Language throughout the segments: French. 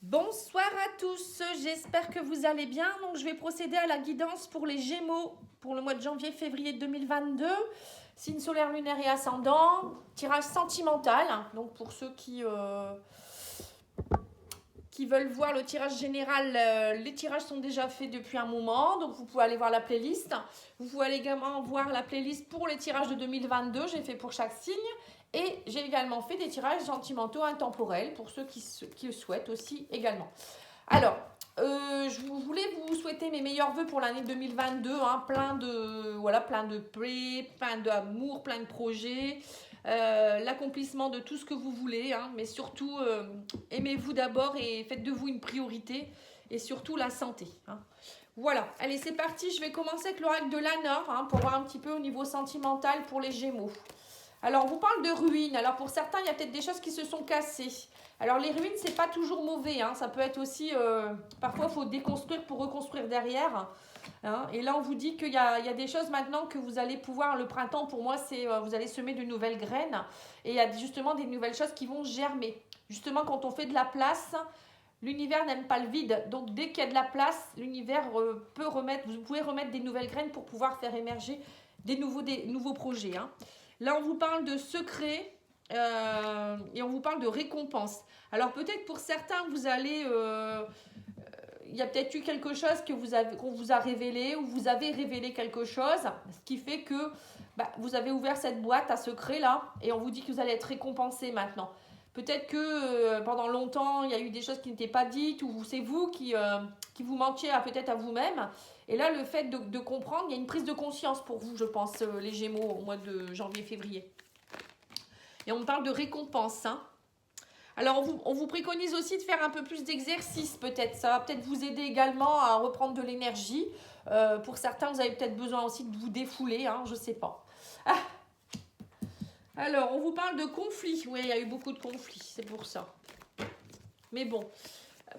Bonsoir à tous, j'espère que vous allez bien. Donc, je vais procéder à la guidance pour les Gémeaux pour le mois de janvier-février 2022. Signe solaire, lunaire et ascendant. Tirage sentimental. Donc, pour ceux qui veulent voir le tirage général, les tirages sont déjà faits depuis un moment. Donc, vous pouvez aller voir la playlist. Vous pouvez aller également voir la playlist pour les tirages de 2022. J'ai fait pour chaque signe. Et j'ai également fait des tirages sentimentaux intemporels pour ceux qui le souhaitent aussi également. Alors, je voulais vous souhaiter mes meilleurs voeux pour l'année 2022, hein, plein de paix, plein d'amour, plein de projets, l'accomplissement de tout ce que vous voulez, hein, mais surtout aimez-vous d'abord et faites de vous une priorité et surtout la santé. Hein. Voilà, allez c'est parti, je vais commencer avec l'oracle de Lanor hein, pour voir un petit peu au niveau sentimental pour les Gémeaux. Alors, on vous parle de ruines. Alors, pour certains, il y a peut-être des choses qui se sont cassées. Alors, les ruines, c'est pas toujours mauvais. Hein. Ça peut être aussi... parfois, il faut déconstruire pour reconstruire derrière. Hein. Et là, on vous dit qu'il y a des choses maintenant que vous allez pouvoir... Le printemps, pour moi, c'est vous allez semer de nouvelles graines. Et il y a justement des nouvelles choses qui vont germer. Justement, quand on fait de la place... L'univers n'aime pas le vide, donc dès qu'il y a de la place, l'univers peut remettre, vous pouvez remettre des nouvelles graines pour pouvoir faire émerger des nouveaux projets. Hein. Là, on vous parle de secrets et on vous parle de récompenses. Alors peut-être pour certains, vous allez... il y a peut-être eu quelque chose qu'on vous a révélé ou vous avez révélé quelque chose, ce qui fait que vous avez ouvert cette boîte à secrets là et on vous dit que vous allez être récompensé maintenant. Peut-être que pendant longtemps, il y a eu des choses qui n'étaient pas dites ou c'est vous qui vous mentiez peut-être à vous-même. Et là, le fait de comprendre, il y a une prise de conscience pour vous, je pense, les Gémeaux, au mois de janvier-février. Et on parle de récompense. Hein. Alors, on vous préconise aussi de faire un peu plus d'exercice, peut-être. Ça va peut-être vous aider également à reprendre de l'énergie. Pour certains, vous avez peut-être besoin aussi de vous défouler, hein, je ne sais pas. Ah. Alors, on vous parle de conflits. Oui, il y a eu beaucoup de conflits, c'est pour ça. Mais bon,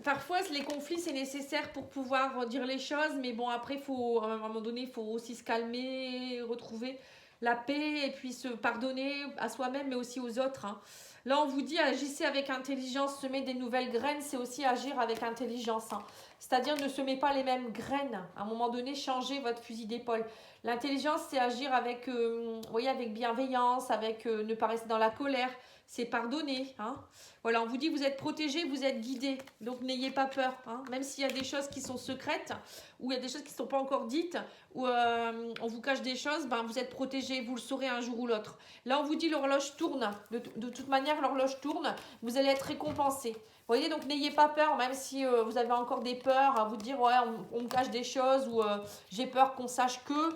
parfois, les conflits, c'est nécessaire pour pouvoir dire les choses. Mais bon, après, à un moment donné, il faut aussi se calmer, retrouver la paix et puis se pardonner à soi-même, mais aussi aux autres. Hein. Là, on vous dit, agissez avec intelligence, semer des nouvelles graines, c'est aussi agir avec intelligence. Hein. C'est-à-dire, ne semez pas les mêmes graines. À un moment donné, changez votre fusil d'épaule. L'intelligence, c'est agir avec, avec bienveillance, avec ne pas rester dans la colère. C'est pardonner. Hein. Voilà, on vous dit vous êtes protégé, vous êtes guidé. Donc n'ayez pas peur. Hein. Même s'il y a des choses qui sont secrètes, ou il y a des choses qui ne sont pas encore dites, ou on vous cache des choses, vous êtes protégé, vous le saurez un jour ou l'autre. Là, on vous dit l'horloge tourne. De toute manière, l'horloge tourne. Vous allez être récompensé. Vous voyez, donc n'ayez pas peur, même si vous avez encore des peurs à vous dire ouais, on me cache des choses ou j'ai peur qu'on sache que.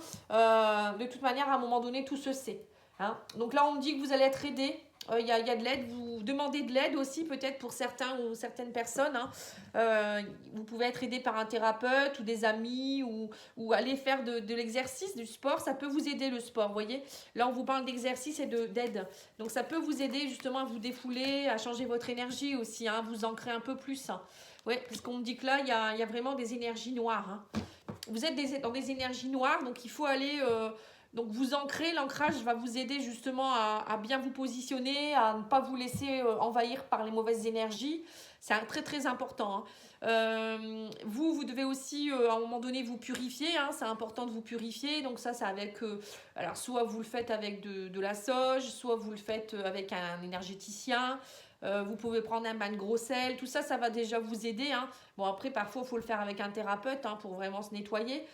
De toute manière, à un moment donné, tout se sait. Hein. Donc là, on me dit que vous allez être aidé. Il y a de l'aide, vous demandez de l'aide aussi peut-être pour certains ou certaines personnes. Hein. Vous pouvez être aidé par un thérapeute ou des amis ou aller faire de l'exercice, du sport. Ça peut vous aider le sport, vous voyez. Là, on vous parle d'exercice et d'aide. Donc ça peut vous aider justement à vous défouler, à changer votre énergie aussi, hein, à vous ancrer un peu plus. Hein. Ouais, parce qu'on me dit que là, il y a vraiment des énergies noires. Hein. Vous êtes dans des énergies noires, donc il faut aller... donc vous ancrer, l'ancrage va vous aider justement à bien vous positionner, à ne pas vous laisser envahir par les mauvaises énergies. C'est très très important. Hein. Vous devez aussi à un moment donné vous purifier. Hein. C'est important de vous purifier. Donc ça, c'est avec... alors soit vous le faites avec de la sauge, soit vous le faites avec un énergéticien. Vous pouvez prendre un bain de gros sel. Tout ça, ça va déjà vous aider. Hein. Bon, après, parfois, il faut le faire avec un thérapeute hein, pour vraiment se nettoyer.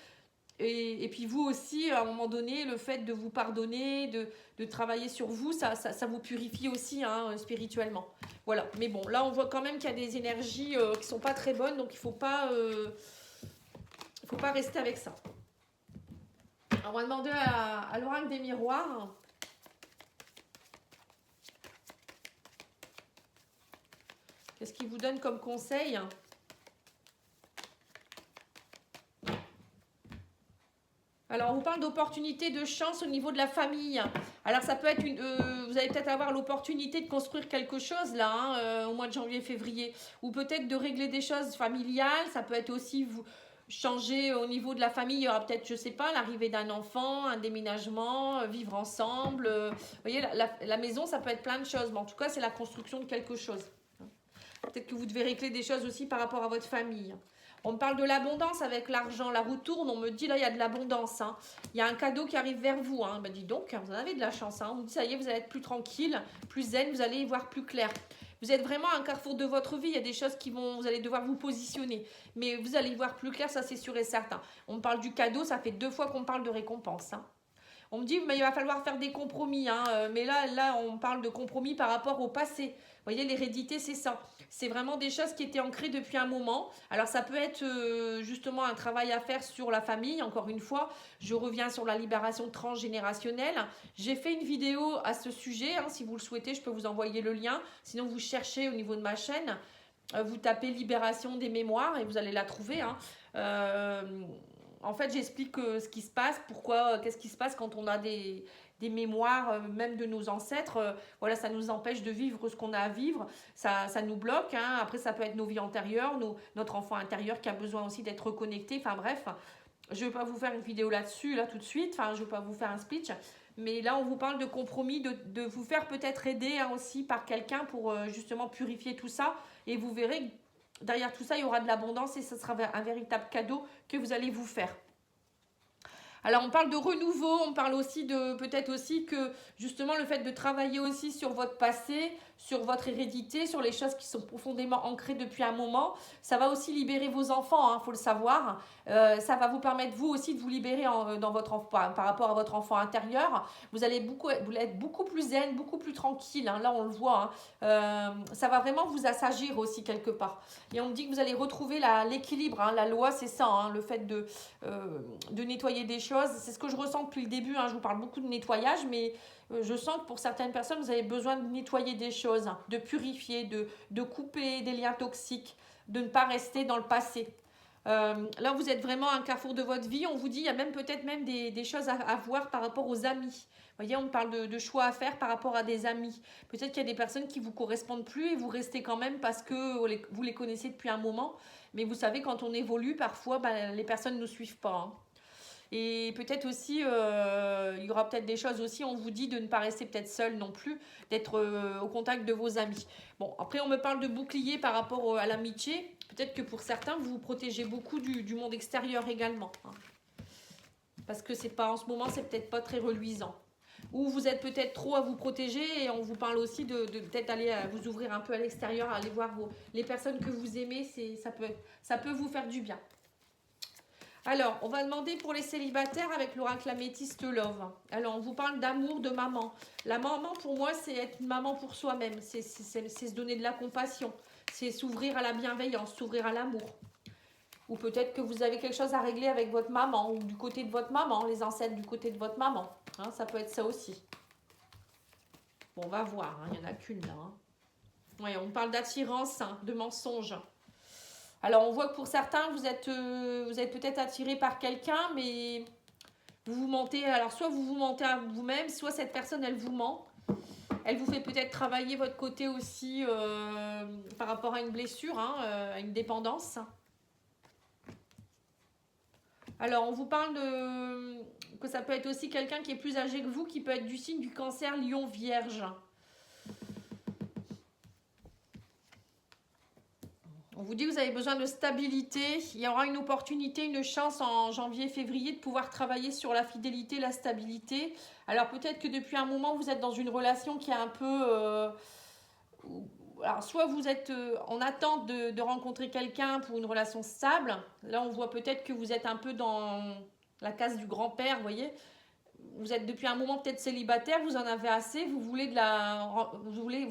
Et puis vous aussi, à un moment donné, le fait de vous pardonner, de travailler sur vous, ça vous purifie aussi hein, spirituellement. Voilà. Mais bon, là, on voit quand même qu'il y a des énergies qui ne sont pas très bonnes, donc il ne faut pas rester avec ça. Alors, on va demander à l'oracle des miroirs. Qu'est-ce qu'il vous donne comme conseil ? Alors, on vous parle d'opportunités de chance au niveau de la famille. Alors, ça peut être vous allez peut-être avoir l'opportunité de construire quelque chose là, hein, au mois de janvier-février. Ou peut-être de régler des choses familiales. Ça peut être aussi vous changer au niveau de la famille. Il y aura peut-être, je ne sais pas, l'arrivée d'un enfant, un déménagement, vivre ensemble. Vous voyez, la maison, ça peut être plein de choses. Mais en tout cas, c'est la construction de quelque chose. Peut-être que vous devez régler des choses aussi par rapport à votre famille. On me parle de l'abondance avec l'argent. La roue tourne, on me dit là, il y a de l'abondance. Hein. Il y a un cadeau qui arrive vers vous. Hein. Ben, dis donc, vous en avez de la chance. Hein. On me dit, ça y est, vous allez être plus tranquille, plus zen, vous allez y voir plus clair. Vous êtes vraiment à un carrefour de votre vie. Il y a des choses qui vont, vous allez devoir vous positionner. Mais vous allez y voir plus clair, ça c'est sûr et certain. On me parle du cadeau, ça fait 2 fois qu'on parle de récompense. Hein. On me dit, mais il va falloir faire des compromis. Hein. Mais là, on parle de compromis par rapport au passé. Vous voyez, l'hérédité, c'est ça. C'est vraiment des choses qui étaient ancrées depuis un moment. Alors, ça peut être justement un travail à faire sur la famille. Encore une fois, je reviens sur la libération transgénérationnelle. J'ai fait une vidéo à ce sujet. Hein. Si vous le souhaitez, je peux vous envoyer le lien. Sinon, vous cherchez au niveau de ma chaîne. Vous tapez libération des mémoires et vous allez la trouver. Hein. En fait, j'explique ce qui se passe, pourquoi, qu'est-ce qui se passe quand on a des mémoires, même de nos ancêtres. Voilà, ça nous empêche de vivre ce qu'on a à vivre, ça nous bloque. Hein. Après, ça peut être nos vies antérieures, notre enfant intérieur qui a besoin aussi d'être reconnecté. Enfin bref, je ne vais pas vous faire une vidéo là-dessus, là tout de suite. Enfin, je ne vais pas vous faire un speech. Mais là, on vous parle de compromis, de vous faire peut-être aider hein, aussi par quelqu'un pour justement purifier tout ça. Et vous verrez derrière tout ça, il y aura de l'abondance et ce sera un véritable cadeau que vous allez vous faire. Alors, on parle de renouveau, on parle aussi de peut-être aussi que justement le fait de travailler aussi sur votre passé, sur votre hérédité, sur les choses qui sont profondément ancrées depuis un moment, ça va aussi libérer vos enfants, faut le savoir. Ça va vous permettre vous aussi de vous libérer par rapport à votre enfant intérieur. Vous allez être beaucoup plus zen, beaucoup plus tranquille. Hein, là, on le voit. Hein. Ça va vraiment vous assagir aussi quelque part. Et on me dit que vous allez retrouver l'équilibre. Hein, la loi, c'est ça, hein, le fait de nettoyer des choses. C'est ce que je ressens depuis le début. Hein, je vous parle beaucoup de nettoyage, mais je sens que pour certaines personnes, vous avez besoin de nettoyer des choses, hein, de purifier, de couper des liens toxiques, de ne pas rester dans le passé. Là, vous êtes vraiment à un carrefour de votre vie. On vous dit, il y a même peut-être même des choses à voir par rapport aux amis. Vous voyez, on parle de choix à faire par rapport à des amis. Peut-être qu'il y a des personnes qui ne vous correspondent plus et vous restez quand même parce que vous les connaissez depuis un moment. Mais vous savez, quand on évolue, parfois, les personnes ne nous suivent pas. Hein. Et peut-être aussi, il y aura peut-être des choses aussi, on vous dit de ne pas rester peut-être seul non plus, d'être au contact de vos amis. Bon, après on me parle de bouclier par rapport à l'amitié. Peut-être que pour certains, vous vous protégez beaucoup du monde extérieur également. Hein. Parce que c'est pas en ce moment, c'est peut-être pas très reluisant. Ou vous êtes peut-être trop à vous protéger et on vous parle aussi de peut-être aller vous ouvrir un peu à l'extérieur, aller voir les personnes que vous aimez, ça peut vous faire du bien. Alors, on va demander pour les célibataires avec l'oracle améthyste Love. Alors, on vous parle d'amour de maman. La maman, pour moi, c'est être une maman pour soi-même. C'est se donner de la compassion. C'est s'ouvrir à la bienveillance, s'ouvrir à l'amour. Ou peut-être que vous avez quelque chose à régler avec votre maman ou du côté de votre maman, les ancêtres du côté de votre maman. Hein, ça peut être ça aussi. Bon, on va voir. Il n'y en a qu'une là. Hein. Ouais, on parle d'attirance, de mensonge. Alors, on voit que pour certains, vous êtes peut-être attiré par quelqu'un, mais vous vous mentez. Alors, soit vous vous mentez à vous-même, soit cette personne, elle vous ment. Elle vous fait peut-être travailler votre côté aussi par rapport à une blessure, à une dépendance. Alors, on vous parle que ça peut être aussi quelqu'un qui est plus âgé que vous, qui peut être du signe du Cancer, Lion, Vierge. On vous dit que vous avez besoin de stabilité. Il y aura une opportunité, une chance en janvier, février de pouvoir travailler sur la fidélité, la stabilité. Alors peut-être que depuis un moment, vous êtes dans une relation qui est un peu... alors soit vous êtes en attente de rencontrer quelqu'un pour une relation stable. Là, on voit peut-être que vous êtes un peu dans la case du grand-père, vous voyez. Vous êtes depuis un moment peut-être célibataire, vous en avez assez, vous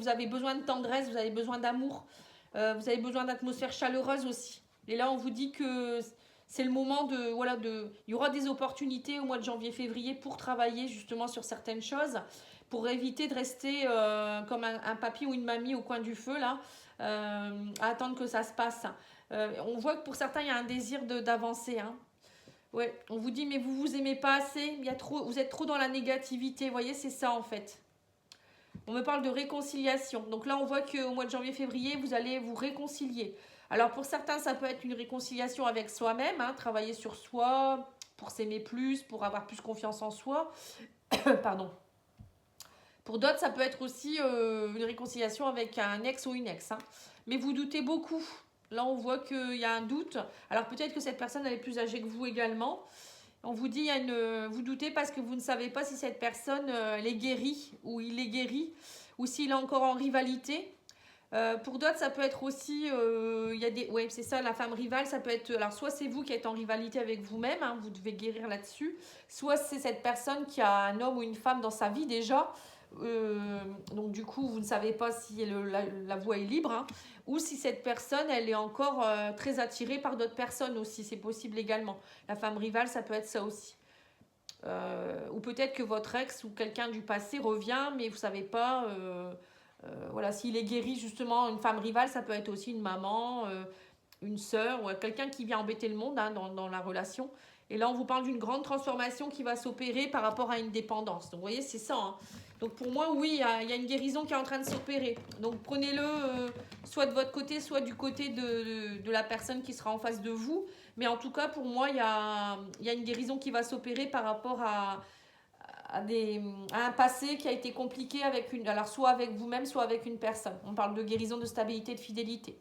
avez besoin de tendresse, vous avez besoin d'amour. Vous avez besoin d'atmosphère chaleureuse aussi. Et là, on vous dit que c'est le moment il y aura des opportunités au mois de janvier-février pour travailler justement sur certaines choses, pour éviter de rester comme un papy ou une mamie au coin du feu, là, à attendre que ça se passe. On voit que pour certains, il y a un désir d'avancer. Hein. Ouais, on vous dit, mais vous vous aimez pas assez, vous êtes trop dans la négativité. Vous voyez, c'est ça en fait. On me parle de réconciliation. Donc là, on voit qu'au mois de janvier-février, vous allez vous réconcilier. Alors pour certains, ça peut être une réconciliation avec soi-même, travailler sur soi, pour s'aimer plus, pour avoir plus confiance en soi. Pardon. Pour d'autres, ça peut être aussi une réconciliation avec un ex ou une ex. Hein. Mais vous doutez beaucoup. Là, on voit qu'il y a un doute. Alors peut-être que cette personne, elle est plus âgée que vous également. On vous dit, vous doutez parce que vous ne savez pas si cette personne, elle est guérie ou il est guéri ou s'il est encore en rivalité. Pour d'autres, ça peut être aussi, ouais, c'est ça, la femme rivale, ça peut être, alors soit c'est vous qui êtes en rivalité avec vous-même, hein, vous devez guérir là-dessus, soit c'est cette personne qui a un homme ou une femme dans sa vie déjà, donc du coup, vous ne savez pas si la voie est libre, hein, ou si cette personne, elle est encore très attirée par d'autres personnes aussi, c'est possible également. La femme rivale, ça peut être ça aussi. Ou peut-être que votre ex ou quelqu'un du passé revient, mais vous ne savez pas... voilà, s'il est guéri justement, une femme rivale, ça peut être aussi une maman, une sœur, ou quelqu'un qui vient embêter le monde hein, dans la relation. Et là, on vous parle d'une grande transformation qui va s'opérer par rapport à une dépendance. Donc, vous voyez, c'est ça. Hein. Donc, pour moi, oui, il y a une guérison qui est en train de s'opérer. Donc, prenez-le soit de votre côté, soit du côté de la personne qui sera en face de vous. Mais en tout cas, pour moi, il y a une guérison qui va s'opérer par rapport à un passé qui a été compliqué alors soit avec vous-même, soit avec une personne. On parle de guérison, de stabilité, de fidélité.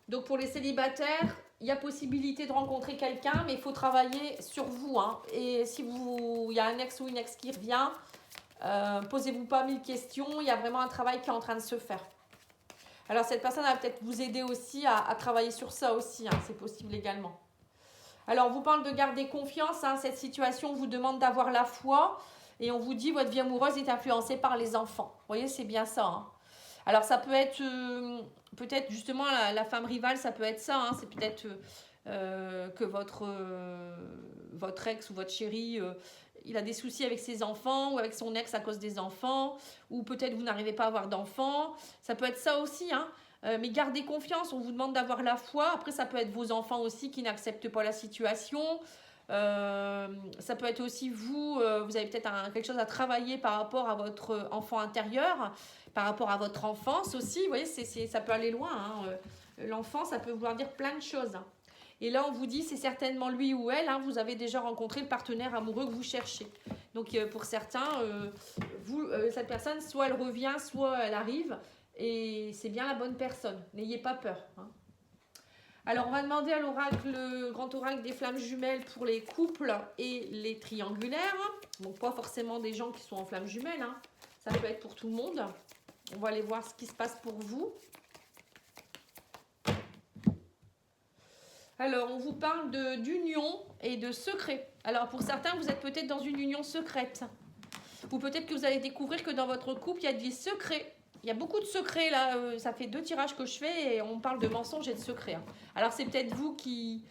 Donc pour les célibataires, il y a possibilité de rencontrer quelqu'un, mais il faut travailler sur vous. Hein. Et si il y a un ex ou une ex qui revient, posez-vous pas 1000 questions, il y a vraiment un travail qui est en train de se faire. Alors cette personne va peut-être vous aider aussi à travailler sur ça aussi, hein. C'est possible également. Alors, on vous parle de garder confiance. Hein. Cette situation vous demande d'avoir la foi. Et on vous dit votre vie amoureuse est influencée par les enfants. Vous voyez, c'est bien ça. Hein. Alors, ça peut être, peut-être justement, la femme rivale, ça peut être ça. Hein. C'est peut-être que votre ex ou votre chéri, il a des soucis avec ses enfants ou avec son ex à cause des enfants. Ou peut-être vous n'arrivez pas à avoir d'enfants. Ça peut être ça aussi, hein. Mais gardez confiance, on vous demande d'avoir la foi. Après, ça peut être vos enfants aussi qui n'acceptent pas la situation. Ça peut être aussi vous avez peut-être quelque chose à travailler par rapport à votre enfant intérieur, par rapport à votre enfance aussi. Vous voyez, ça peut aller loin. Hein. L'enfant, ça peut vouloir dire plein de choses. Et là, on vous dit, c'est certainement lui ou elle. Hein, vous avez déjà rencontré le partenaire amoureux que vous cherchez. Donc, pour certains, cette personne, soit elle revient, soit elle arrive. Et c'est bien la bonne personne. N'ayez pas peur. Hein. Alors, on va demander à l'oracle, le grand oracle des flammes jumelles pour les couples et les triangulaires. Donc, pas forcément des gens qui sont en flammes jumelles. Hein. Ça peut être pour tout le monde. On va aller voir ce qui se passe pour vous. Alors, on vous parle d'union et de secret. Alors, pour certains, vous êtes peut-être dans une union secrète. Ou peut-être que vous allez découvrir que dans votre couple, il y a des secrets. Il y a beaucoup de secrets là, ça fait 2 tirages que je fais et on parle de mensonges et de secrets. Hein. Alors c'est peut-être vous qui...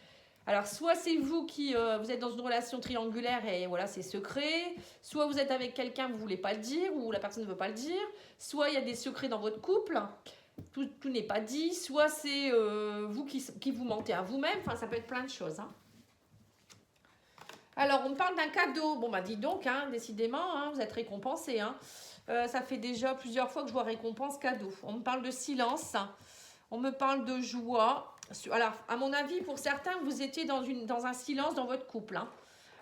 Alors soit c'est vous qui vous êtes dans une relation triangulaire et voilà c'est secret, soit vous êtes avec quelqu'un, vous ne voulez pas le dire ou la personne ne veut pas le dire, soit il y a des secrets dans votre couple, tout n'est pas dit, soit c'est vous qui vous mentez à vous-même, enfin ça peut être plein de choses. Hein. Alors on parle d'un cadeau, bon bah dis donc, hein, décidément, hein, vous êtes récompensé, hein. Ça fait déjà plusieurs fois que je vois récompense cadeau. On me parle de silence, on me parle de joie. Alors, à mon avis, pour certains, vous étiez dans un silence dans votre couple. Hein.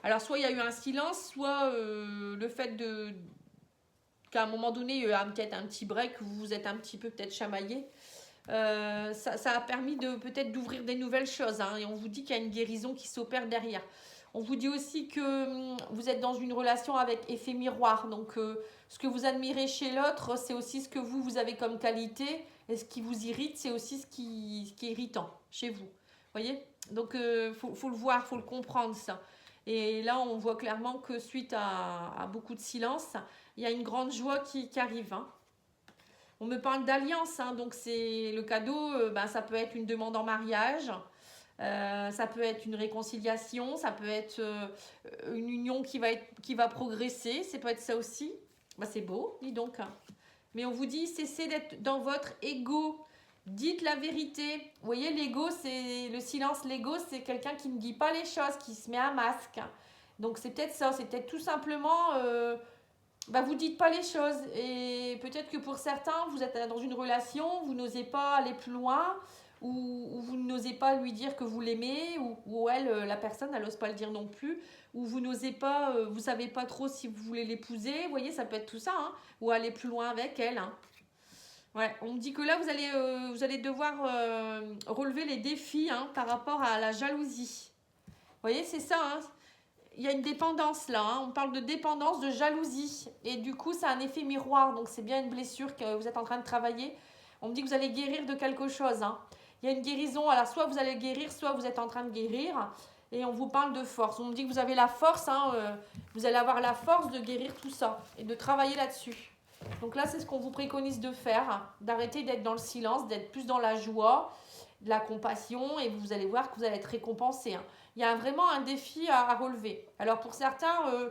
Alors, soit il y a eu un silence, soit le fait qu'à un moment donné, il y a peut-être un petit break, vous vous êtes un petit peu peut-être chamaillé. Ça a permis peut-être d'ouvrir des nouvelles choses. Hein, et on vous dit qu'il y a une guérison qui s'opère derrière. On vous dit aussi que vous êtes dans une relation avec effet miroir. Donc, ce que vous admirez chez l'autre, c'est aussi ce que vous avez comme qualité. Et ce qui vous irrite, c'est aussi ce qui est irritant chez vous. Vous voyez? Donc, faut le voir, faut le comprendre, ça. Et là, on voit clairement que suite à beaucoup de silence, il y a une grande joie qui arrive. Hein. On me parle d'alliance. Hein, donc, c'est le cadeau, ça peut être une demande en mariage. Ça peut être une réconciliation, ça peut être une union qui va progresser, ça peut être ça aussi. Bah, c'est beau, dis donc. Mais on vous dit, cessez d'être dans votre ego, dites la vérité. Vous voyez, l'ego, c'est le silence. L'ego, c'est quelqu'un qui ne dit pas les choses, qui se met un masque. Donc c'est peut-être ça, c'est peut-être tout simplement, vous dites pas les choses. Et peut-être que pour certains, vous êtes dans une relation, vous n'osez pas aller plus loin, ou vous n'osez pas lui dire que vous l'aimez, ou elle, la personne, elle n'ose pas le dire non plus, ou vous n'osez pas, vous savez pas trop si vous voulez l'épouser. Vous voyez, ça peut être tout ça, hein, ou aller plus loin avec elle. Hein. Ouais, on me dit que là, vous allez devoir relever les défis hein, par rapport à la jalousie. Vous voyez, c'est ça. Hein. Il y a une dépendance là. Hein. On parle de dépendance, de jalousie. Et du coup, ça a un effet miroir. Donc, c'est bien une blessure que vous êtes en train de travailler. On me dit que vous allez guérir de quelque chose. Hein. Il y a une guérison. Alors, soit vous allez guérir, soit vous êtes en train de guérir. Et on vous parle de force. On me dit que vous avez la force. Hein, vous allez avoir la force de guérir tout ça et de travailler là-dessus. Donc là, c'est ce qu'on vous préconise de faire, d'arrêter d'être dans le silence, d'être plus dans la joie, de la compassion, et vous allez voir que vous allez être récompensé. Hein. Il y a vraiment un défi à relever. Alors pour certains,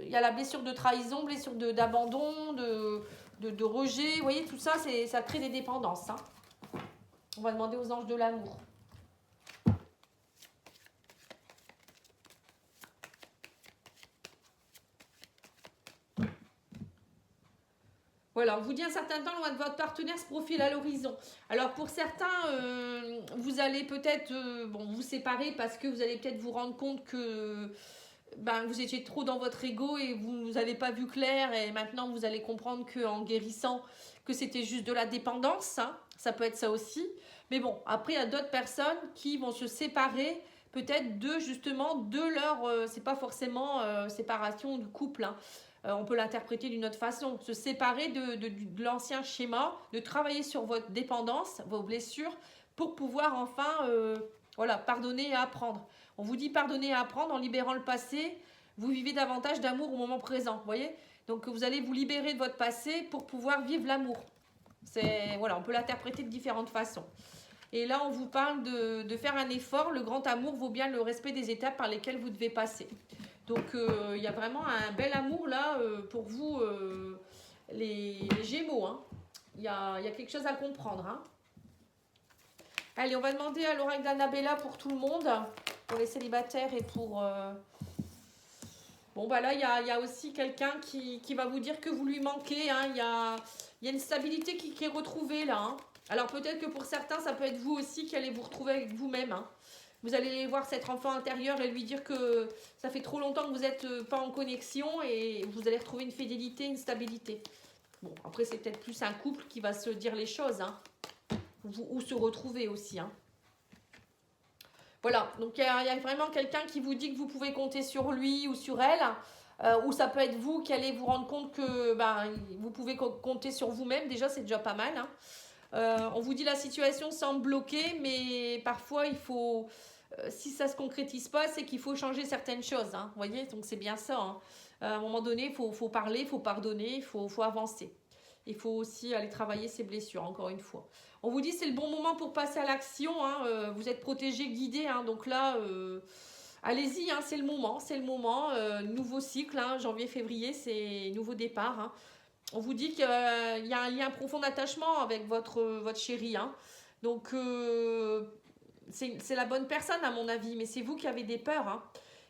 il y a la blessure de trahison, blessure d'abandon, de rejet. Vous voyez, tout ça, ça crée des dépendances. Hein. On va demander aux anges de l'amour. Voilà, on vous dit un certain temps, loin de votre partenaire se profile à l'horizon. Alors pour certains, vous allez peut-être vous séparer parce que vous allez peut-être vous rendre compte que vous étiez trop dans votre ego et vous n'avez pas vu clair et maintenant vous allez comprendre qu'en guérissant, que c'était juste de la dépendance, hein, ça peut être ça aussi. Mais bon, après il y a d'autres personnes qui vont se séparer peut-être de leur, c'est pas forcément séparation du couple, hein. On peut l'interpréter d'une autre façon, se séparer de l'ancien schéma, de travailler sur votre dépendance, vos blessures, pour pouvoir enfin pardonner et apprendre. On vous dit pardonner et apprendre en libérant le passé, vous vivez davantage d'amour au moment présent, vous voyez. Donc vous allez vous libérer de votre passé pour pouvoir vivre l'amour. On peut l'interpréter de différentes façons. Et là, on vous parle de faire un effort. Le grand amour vaut bien le respect des étapes par lesquelles vous devez passer. Donc, il y a vraiment un bel amour là pour vous, les Gémeaux. Hein. Il y a quelque chose à comprendre. Hein. Allez, on va demander à l'oracle d'Annabella pour tout le monde, pour les célibataires et pour... Bon, là, il y a aussi quelqu'un qui va vous dire que vous lui manquez. Hein. Il y a une stabilité qui est retrouvée là. Hein. Alors, peut-être que pour certains, ça peut être vous aussi qui allez vous retrouver avec vous-même. Hein. Vous allez voir cet enfant intérieur et lui dire que ça fait trop longtemps que vous n'êtes pas en connexion et vous allez retrouver une fidélité, une stabilité. Bon, après, c'est peut-être plus un couple qui va se dire les choses, hein, ou se retrouver aussi. Hein. Voilà, donc il y a vraiment quelqu'un qui vous dit que vous pouvez compter sur lui ou sur elle, ou ça peut être vous qui allez vous rendre compte que vous pouvez compter sur vous-même. Déjà, c'est déjà pas mal. Hein. On vous dit la situation semble bloquée, mais parfois il faut... si ça ne se concrétise pas, c'est qu'il faut changer certaines choses. Hein, vous voyez, donc c'est bien ça. Hein. À un moment donné, il faut parler, il faut pardonner, il faut avancer. Il faut aussi aller travailler ses blessures, encore une fois. On vous dit c'est le bon moment pour passer à l'action. Hein, vous êtes protégé, guidé. Hein, donc là, allez-y, hein, c'est le moment. C'est le moment. Nouveau cycle, hein, janvier-février, c'est nouveau départ. Hein. On vous dit qu'il y a un lien profond d'attachement avec votre chéri. Hein. Donc, c'est la bonne personne à mon avis, mais c'est vous qui avez des peurs. Hein.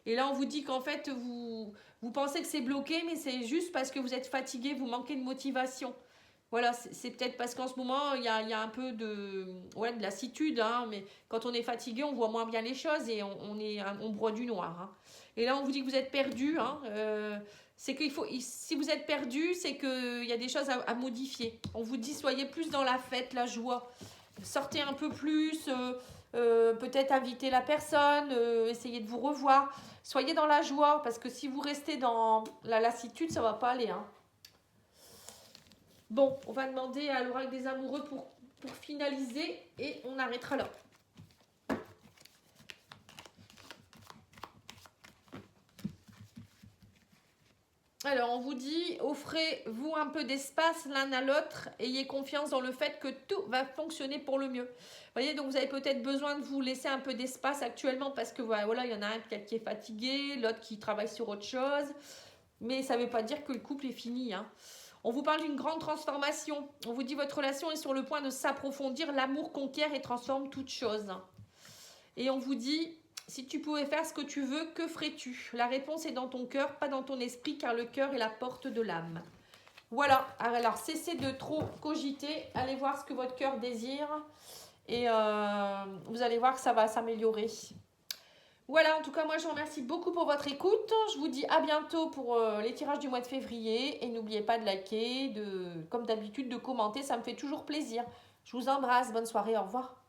Et là, on vous dit qu'en fait, vous pensez que c'est bloqué, mais c'est juste parce que vous êtes fatigué, vous manquez de motivation. Voilà, c'est peut-être parce qu'en ce moment, il y a un peu de lassitude, hein, mais quand on est fatigué, on voit moins bien les choses et on broie du noir. Hein. Et là, on vous dit que vous êtes perdu. Hein, c'est qu'il faut, si vous êtes perdu, c'est qu'il y a des choses à modifier. On vous dit, soyez plus dans la fête, la joie. Sortez un peu plus, peut-être inviter la personne, essayez de vous revoir. Soyez dans la joie, parce que si vous restez dans la lassitude, ça ne va pas aller. Hein. Bon, on va demander à l'oracle des amoureux pour finaliser et on arrêtera là. Alors, on vous dit, offrez-vous un peu d'espace l'un à l'autre, ayez confiance dans le fait que tout va fonctionner pour le mieux. Vous voyez, donc vous avez peut-être besoin de vous laisser un peu d'espace actuellement parce que voilà, il y en a un peut-être qui est fatigué, l'autre qui travaille sur autre chose, mais ça ne veut pas dire que le couple est fini. Hein. On vous parle d'une grande transformation. On vous dit votre relation est sur le point de s'approfondir, l'amour conquiert et transforme toute chose. Et on vous dit... Si tu pouvais faire ce que tu veux, que ferais-tu? La réponse est dans ton cœur, pas dans ton esprit, car le cœur est la porte de l'âme. Voilà, alors cessez de trop cogiter, allez voir ce que votre cœur désire et vous allez voir que ça va s'améliorer. Voilà, en tout cas, moi, je vous remercie beaucoup pour votre écoute. Je vous dis à bientôt pour les tirages du mois de février. Et n'oubliez pas de liker, comme d'habitude, de commenter. Ça me fait toujours plaisir. Je vous embrasse. Bonne soirée. Au revoir.